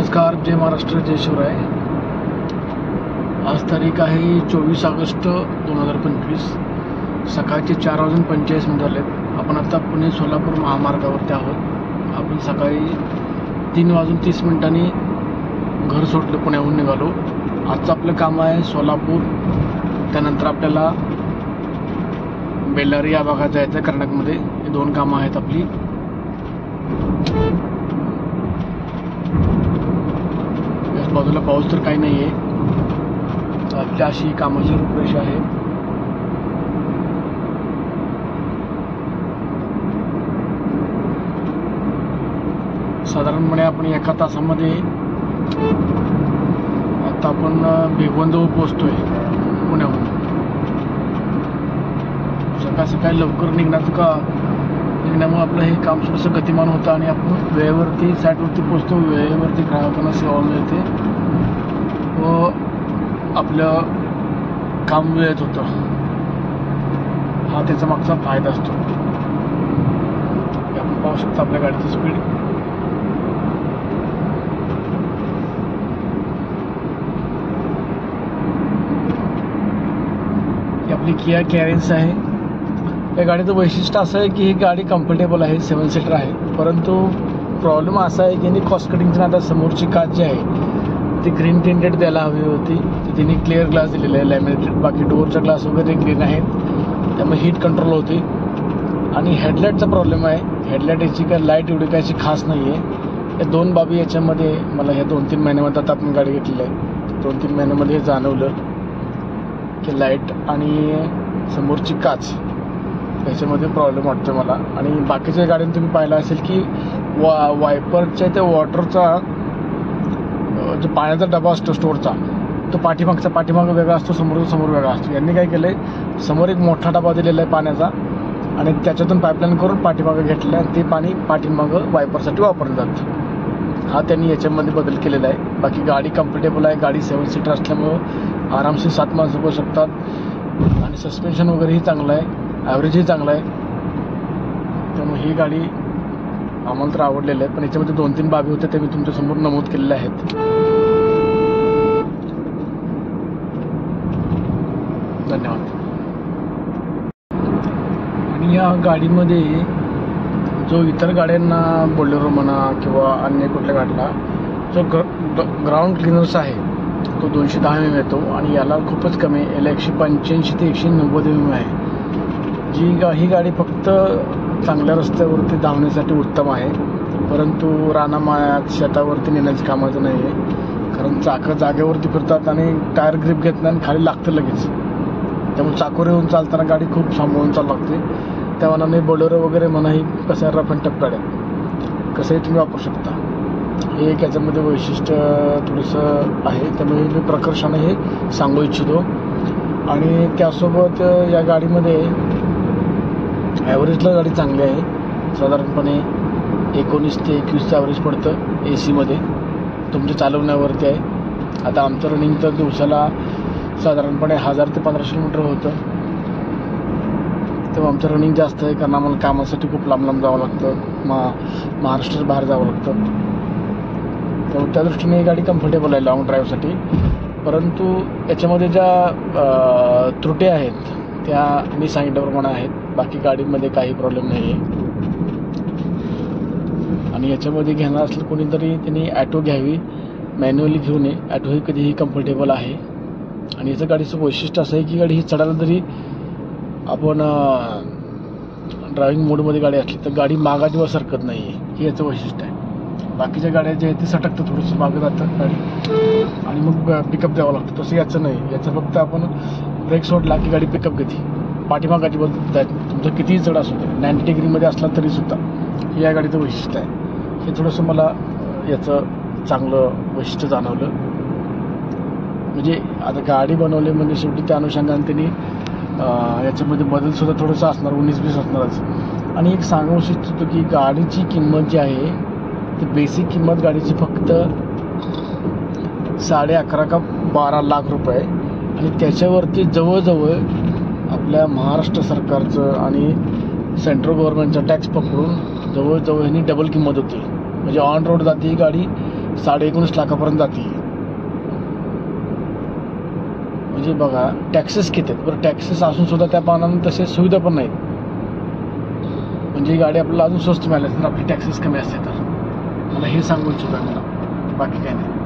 नमस्कार, जय महाराष्ट्र, जय शिवराय। आज तारीख आहे 24 ऑगस्ट 2025। सकाळचे 4:45 झालेत। आपण आता पुणे सोलापूर महामार्गावरती आहोत। आपण सकाळी 3:30 घर सोडलं, पुण्याहून निघालो। आजचं आपलं काम आहे सोलापूर, त्यानंतर आपल्याला बेल्लारी या भागात जायचं आहे कर्नाटकमध्ये। हे दोन कामं आहेत आपली। बाजूला पाऊस तर काही नाही आहे। आपल्या अशी कामाची रूपरेषा आहे। साधारणपणे आपण एका तासामध्ये आता आपण भिगवणजवळ पोहोचतोय पुण्याहून। सकाळी लवकर निघण्यामुळे आपलं हे काम थोडंसं गतिमान होतं आणि आपण वेळेवरती साईटवरती पोहोचतो, वेळेवरती ग्राहकांना सेवा मिळते व आपलं काम वेळेत होतं। हा त्याचा मागचा फायदा असतो। आपण पाहू शकता आपल्या गाडीची स्पीड। ही आपली किया कॅरेन्स आहे। या गाडीचं वैशिष्ट्य असं आहे की ही गाडी कम्फर्टेबल आहे, 7 सीटर आहे। परंतु प्रॉब्लेम असा आहे की यांनी कॉस्ट कटिंगची आता समोरची काच जी आहे ती ग्रीन टिंटेड द्यायला हवी होती। ती तिने क्लिअर ग्लास दिलेला आहे, लॅमिनेटेड। बाकी डोअरचा ग्लास वगैरे ग्रीन आहेत, त्यामुळे हीट कंट्रोल होते। आणि हेडलाईटचा प्रॉब्लेम आहे। हेडलाईट याची काय लाईट एवढी काय खास नाही आहे। या दोन बाबी याच्यामध्ये मला ह्या 2-3 महिन्यामध्ये आता आपण गाडी घेतलेली आहे, 2-3 महिन्यामध्ये हे जाणवलं की लाईट आणि समोरची काच याच्यामध्ये प्रॉब्लेम वाटतो मला। आणि बाकीच्या गाड्यांनी तुम्ही पाहिलं असेल की वायपरच्या त्या वॉटरचा जो पाण्याचा डबा असतो स्टोअरचा, तो पाठीमागं वेगळा असतो, समोर वेगळा असतो। यांनी काय केलं आहे, समोर एक मोठा डबा दिलेला आहे पाण्याचा आणि त्याच्यातून पाईपलाईन करून पाठीमागं घेतलं आहे। ते पाणी पाठीमागं वायपरसाठी वापरलं जातं। हा त्यांनी याच्यामध्ये बदल केलेला आहे। बाकी गाडी कम्फर्टेबल आहे। गाडी 7 सीटर असल्यामुळं आरामशीर 7 माणसं बसू शकतात आणि सस्पेन्शन वगैरेही चांगलं आहे, ॲव्हरेजही चांगलं आहे। त्यामुळे ही गाडी आम्हाला तर आवडलेलं आहे। पण याच्यामध्ये 2-3 बाबी होत्या, ते मी तुमच्यासमोर नमूद केलेल्या आहेत। धन्यवाद। आणि या गाडीमध्ये जो इतर गाड्यांना बोलेरो म्हणा किंवा अन्य कुठल्या गाडीला जो ग्राउंड क्लिनर्स आहे तो 210 mm येतो आणि याला खूपच कमी आहे। याला 185 ते 190 mm आहे। ही गाडी फक्त चांगल्या रस्त्यावरती धावण्यासाठी उत्तम आहे, परंतु रानामाळ्यात शेतावरती नेण्याचं कामाचं नाही आहे। कारण चाकं जागेवरती फिरतात आणि टायर ग्रिप घेत नाही आणि खाली लागतं लगेच। त्यामुळे चाकोर येऊन चालताना गाडी खूप सांभाळून चालू लागते। त्या मनाने बोलेरो वगैरे म्हणा ही कसं रफ अँड टफ गाड्या कसंही तुम्ही वापरू शकता। हे एक याच्यामध्ये वैशिष्ट्य थोडंसं आहे, त्यामुळे मी प्रकर्षाने हे सांगू इच्छितो। आणि त्यासोबत या गाडीमध्ये ॲव्हरेजला गाडी चांगली आहे। साधारणपणे 19 ते 21 ॲव्हरेज पडतं AC मध्ये, तुमच्या चालवण्यावरती आहे। आता आमचं रनिंग तर दिवसाला साधारणपणे 1000 ते 1500 किलोमीटर होतं। तेव्हा आमचं रनिंग जास्त आहे, कारण आम्हाला कामासाठी खूप लांब जावं लागतं, महाराष्ट्राच्या बाहेर जावं लागतं। त्यामुळे त्या दृष्टीने ही गाडी कम्फर्टेबल आहे लॉंग ड्राईव्हसाठी। परंतु याच्यामध्ये ज्या त्रुटी आहेत त्या मी सांगितल्याप्रमाणे आहेत। बाकी गाडीमध्ये काही प्रॉब्लेम नाही आहे। आणि याच्यामध्ये घेणार असलं कोणीतरी त्यांनी ॲटो घ्यावी, मॅन्युअली घेऊ नये। ॲटो ही कधीही कम्फर्टेबल आहे। आणि याचं गाडीचं वैशिष्ट्य असं आहे की गाडी ही चढायला जरी आपण ड्रायव्हिंग मोडमध्ये गाडी असली तर गाडी मागा जेव्हा सरकत नाही आहे, हे याचं वैशिष्ट्य आहे। बाकीच्या गाड्या जे आहेत ते सटकतं, थोडंसं मागं जातं गाडी आणि मग पिकअप द्यावं लागतं। तसं याचं नाही, याचं फक्त आपण ब्रेक सोडला की गाडी पिकअप घेते, पाठीमाग अजिबात जात नाही। तुमचं कितीही चढ असू दे, 90 डिग्रीमध्ये असला तरीसुद्धा, हे या गाडीचं वैशिष्ट्य आहे। हे थोडंसं मला याचं चांगलं वैशिष्ट्य जाणवलं। म्हणजे आता गाडी बनवली म्हणजे शेवटी त्या अनुषंगाने त्यांनी याच्यामध्ये बदलसुद्धा थोडंसं असणार, 19-20 असणारच। आणि एक सांगू इच्छितो की गाडीची किंमत जी आहे ती बेसिक किंमत गाडीची फक्त 11.5 का 12 लाख रुपये आहे। आणि त्याच्यावरती जवळजवळ आपल्या महाराष्ट्र सरकारचं आणि सेंट्रल गव्हर्नमेंटचा टॅक्स पकडून जवळजवळ ह्यांनी डबल किंमत होती। म्हणजे ऑन रोड जाते ही गाडी 19.5 लाखापर्यंत जाते. म्हणजे बघा टॅक्सेस किती आहेत. बरं टॅक्सेस असून सुद्धा त्या पानानं तसे सुविधा पण नाहीत. म्हणजे ही गाडी आपल्याला अजून स्वस्त मिळाली तर आपली टॅक्सेस कमी असते. तर मला हे सांगू इच्छितो मला, बाकी काय नाही.